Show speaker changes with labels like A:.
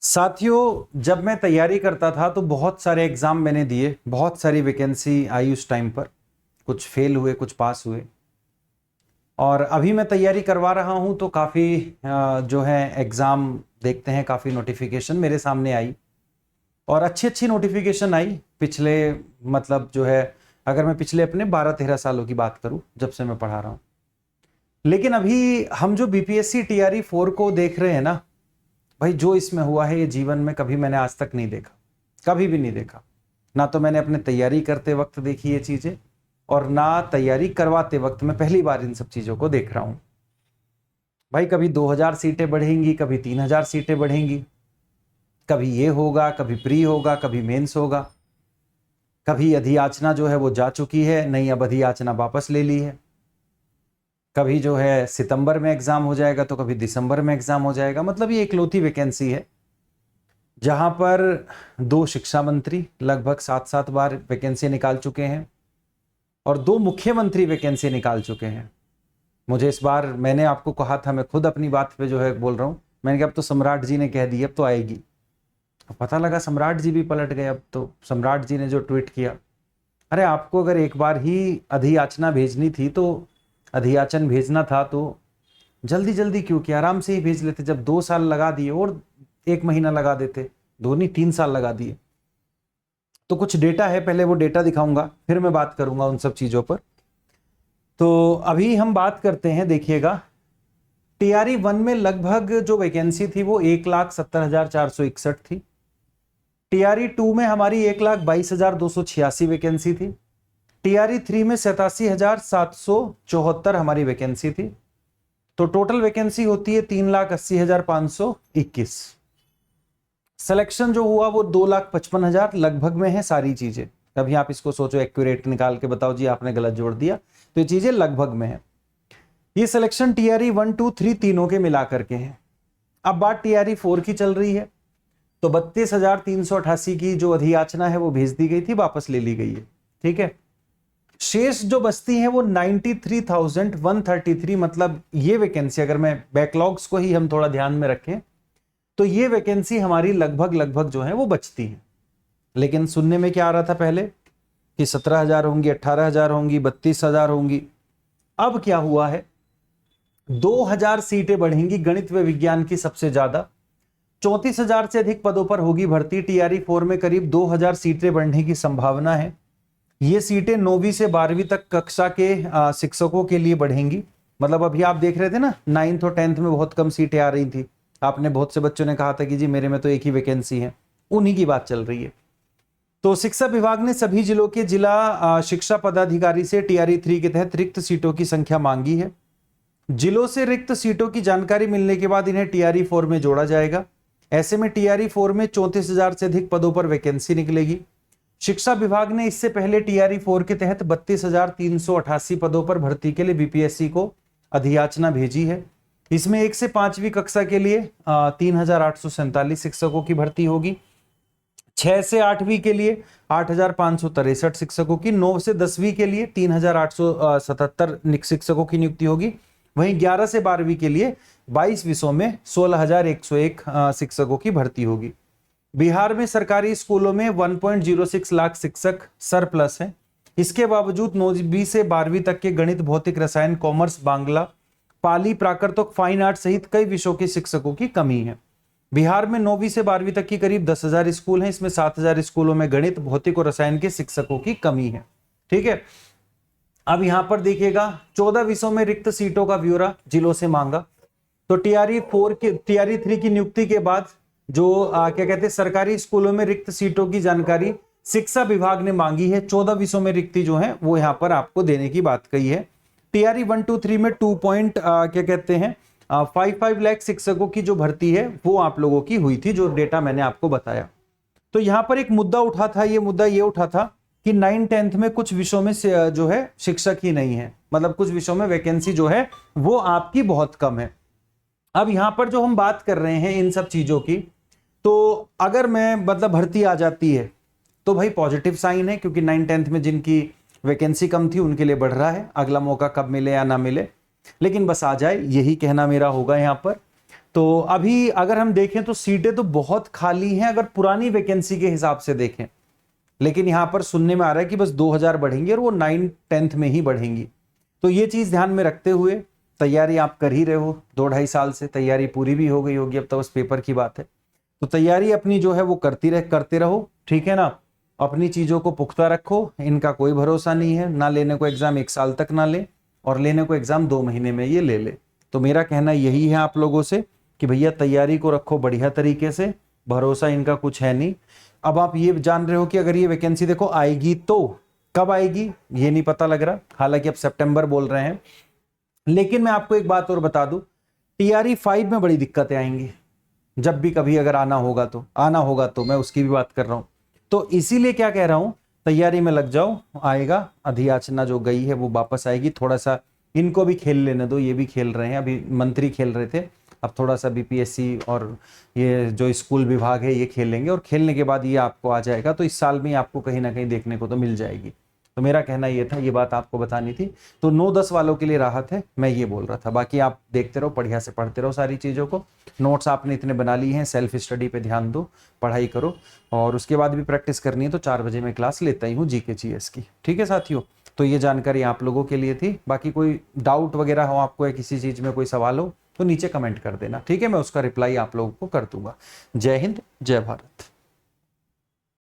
A: साथियों, जब मैं तैयारी करता था तो बहुत सारे एग्ज़ाम मैंने दिए, बहुत सारी वैकेंसी आई उस टाइम पर। कुछ फेल हुए, कुछ पास हुए। और अभी मैं तैयारी करवा रहा हूं तो काफ़ी जो है एग्ज़ाम देखते हैं, काफ़ी नोटिफिकेशन मेरे सामने आई और अच्छी अच्छी नोटिफिकेशन आई पिछले, मतलब जो है, अगर मैं पिछले अपने 12-13 सालों की बात करूं जब से मैं पढ़ा रहा हूं। लेकिन अभी हम जो बीपीएससी टीआरई 4 को देख रहे हैं ना भाई, जो इसमें हुआ है ये जीवन में कभी मैंने आज तक नहीं देखा, कभी भी नहीं देखा। ना तो मैंने अपने तैयारी करते वक्त देखी ये चीजें, और ना तैयारी करवाते वक्त। मैं पहली बार इन सब चीजों को देख रहा हूं भाई। कभी 2000 सीटें बढ़ेंगी, कभी 3000 सीटें बढ़ेंगी, कभी ये होगा, कभी प्री होगा, कभी मेंस होगा, कभी अधियाचना जो है वो जा चुकी है, नहीं अब अधियाचना वापस ले ली है। कभी जो है सितंबर में एग्जाम हो जाएगा तो कभी दिसंबर में एग्जाम हो जाएगा। मतलब ये इकलौती वैकेंसी है जहां पर 2 शिक्षा मंत्री लगभग 7-7 बार वैकेंसी निकाल चुके हैं और 2 मुख्यमंत्री वैकेंसी निकाल चुके हैं। मुझे इस बार, मैंने आपको कहा था, मैं खुद अपनी बात पे जो है बोल रहा हूं, मैंने कहा अब तो सम्राट जी ने कह दी, अब तो आएगी। पता लगा सम्राट जी भी पलट गए। अब तो सम्राट जी ने जो ट्वीट किया, अरे आपको अगर एक बार ही अधियाचना भेजनी थी तो, अधियाचन भेजना था तो जल्दी जल्दी क्यों किया, आराम से ही भेज लेते। जब 2 साल लगा दिए और 1 महीना लगा देते, 2 नहीं 3 साल लगा दिए। तो कुछ डेटा है, पहले वो डेटा दिखाऊंगा, फिर मैं बात करूंगा उन सब चीजों पर। तो अभी हम बात करते हैं, देखिएगा, टीआरई 1 में लगभग जो वैकेंसी थी वो 1,70,461 थी। टीआरई 2 में हमारी 1,22,286 वैकेंसी थी। टीआरई 3 में 87,774 हमारी वैकेंसी थी। तो टोटल वैकेंसी होती है 3,80,521। सिलेक्शन जो हुआ वो 2,55,000 लगभग में है सारी चीजें। कभी आप इसको सोचो, एक्यूरेट निकाल के बताओ जी आपने गलत जोड़ दिया, तो ये चीजें लगभग में है। ये सिलेक्शन टीआरई 1, 2, 3 तीनों के मिला करके है। अब बात टीआरई 4 की चल रही है। तो 32,388 की जो अधियाचना है वो भेज दी गई थी, वापस ले ली गई है। ठीक है, शेष जो बचती है वो 93,133। मतलब ये वैकेंसी, अगर मैं बैकलॉग्स को ही हम थोड़ा ध्यान में रखें तो ये वैकेंसी हमारी लगभग लगभग जो है वो बचती है। लेकिन सुनने में क्या आ रहा था पहले कि 17,000 होंगी, 18,000 होंगी, 32,000 होंगी। अब क्या हुआ है, 2,000 सीटें बढ़ेंगी गणित व विज्ञान की सबसे ज्यादा। 34,000 से अधिक पदों पर होगी भर्ती। टीआरई 4 में करीब 2,000 सीटें बढ़ने की संभावना है। ये सीटें 9वीं से 12वीं तक कक्षा के शिक्षकों के लिए बढ़ेंगी। मतलब अभी आप देख रहे थे ना, 9th और 10th में बहुत कम सीटें आ रही थी। आपने, बहुत से बच्चों ने कहा था कि जी मेरे में तो एक ही वैकेंसी है, उन्हीं की बात चल रही है। तो शिक्षा विभाग ने सभी जिलों के जिला शिक्षा पदाधिकारी से टीआरई 3 के तहत रिक्त सीटों की संख्या मांगी है। जिलों से रिक्त सीटों की जानकारी मिलने के बाद इन्हें टीआरई 4 में जोड़ा जाएगा। ऐसे में टीआरई 4 में 34,000 से अधिक पदों पर वैकेंसी निकलेगी। शिक्षा विभाग ने इससे पहले टीआरई 4 के तहत 32,388 पदों पर भर्ती के लिए बीपीएससी को अधियाचना भेजी है। इसमें 1 से 5वीं कक्षा के लिए 3,847 शिक्षकों की भर्ती होगी। 6 से 8वीं के लिए 8,563 शिक्षकों की, 9 से 10वीं के लिए 3,877 शिक्षकों की नियुक्ति होगी। वहीं 11 से 12वीं के लिए 22 विषयों में 16,101 शिक्षकों की भर्ती होगी। बिहार में सरकारी स्कूलों में 1.06 लाख शिक्षक सरप्लस है। इसके बावजूद 9वीं से 12वीं तक के गणित, भौतिक, रसायन, कॉमर्स, बांग्ला, पाली, प्राकृत, फाइन आर्ट सहित कई विषयों के शिक्षकों की कमी है। बिहार में 9वीं से 12वीं तक की करीब 10,000 स्कूल हैं। इसमें 7,000 स्कूलों में गणित, भौतिक और रसायन के शिक्षकों की कमी है। ठीक है, अब यहां पर देखिएगा, 14 विषयों में रिक्त सीटों का ब्यौरा जिलों से मांगा। तो टीआरई 3 की नियुक्ति के बाद जो क्या कहते हैं, सरकारी स्कूलों में रिक्त सीटों की जानकारी शिक्षा विभाग ने मांगी है। 14 विषयों में रिक्ति जो है वो यहां पर आपको देने की बात कही है। टीआरई 1, 2, 3 में 55 लाख शिक्षकों की जो भर्ती है वो आप लोगों की हुई थी, जो डेटा मैंने आपको बताया। तो यहां पर एक मुद्दा उठा था, ये मुद्दा ये उठा था कि 9, 10th में कुछ विषयों में जो है शिक्षक ही नहीं है। मतलब कुछ विषयों में वैकेंसी जो है वो आपकी बहुत कम है। अब यहां पर जो हम बात कर रहे हैं इन सब चीजों की, तो अगर मैं, मतलब भर्ती आ जाती है तो भाई पॉजिटिव साइन है, क्योंकि 9, 10th में जिनकी वैकेंसी कम थी उनके लिए बढ़ रहा है। अगला मौका कब मिले या ना मिले, लेकिन बस आ जाए, यही कहना मेरा होगा यहां पर। तो अभी अगर हम देखें तो सीटें तो बहुत खाली हैं अगर पुरानी वैकेंसी के हिसाब से देखें, लेकिन यहां पर सुनने में आ रहा है कि बस 2000 बढ़ेंगी और वो 9th-10th में ही बढ़ेंगी। तो ये चीज ध्यान में रखते हुए तैयारी आप कर ही रहे हो, 2-2.5 साल से तैयारी पूरी भी हो गई होगी, अब तो बस पेपर की बात है। तो तैयारी अपनी जो है वो करते रहो, ठीक है ना। अपनी चीजों को पुख्ता रखो, इनका कोई भरोसा नहीं है, ना लेने को एग्जाम 1 साल तक ना ले और लेने को एग्जाम 2 महीने में ये ले ले। तो मेरा कहना यही है आप लोगों से कि भैया तैयारी को रखो बढ़िया तरीके से, भरोसा इनका कुछ है नहीं। अब आप ये जान रहे हो कि अगर ये वैकेंसी देखो आएगी तो कब आएगी ये नहीं पता लग रहा, हालांकि अब सितंबर बोल रहे हैं। लेकिन मैं आपको एक बात और बता दूं, TRE 5 में बड़ी दिक्कतें आएंगी, जब भी कभी अगर आना होगा तो मैं उसकी भी बात कर रहा हूं। तो इसीलिए क्या कह रहा हूं, तैयारी में लग जाओ, आएगा। अधियाचना जो गई है वो वापस आएगी, थोड़ा सा इनको भी खेल लेने दो, ये भी खेल रहे हैं, अभी मंत्री खेल रहे थे, अब थोड़ा सा BPSC और ये जो स्कूल विभाग है ये खेलेंगे और खेलने के बाद ये आपको आ जाएगा। तो इस साल में आपको कहीं ना कहीं देखने को तो मिल जाएगी। तो मेरा कहना ये था, ये बात आपको बतानी थी। तो 9-10 वालों के लिए राहत है, मैं ये बोल रहा था। बाकी आप देखते रहो, बढ़िया से पढ़ते रहो सारी चीज़ों को, नोट्स आपने इतने बना लिए हैं, सेल्फ स्टडी पे ध्यान दो, पढ़ाई करो और उसके बाद भी प्रैक्टिस करनी है तो 4 बजे मैं क्लास लेता ही हूँ GK GS की, ठीक है साथियों। तो ये जानकारी आप लोगों के लिए थी। बाकी कोई डाउट वगैरह हो आपको या किसी चीज़ में कोई सवाल हो तो नीचे कमेंट कर देना, ठीक है, मैं उसका रिप्लाई आप लोगों को कर दूंगा। जय हिंद, जय भारत।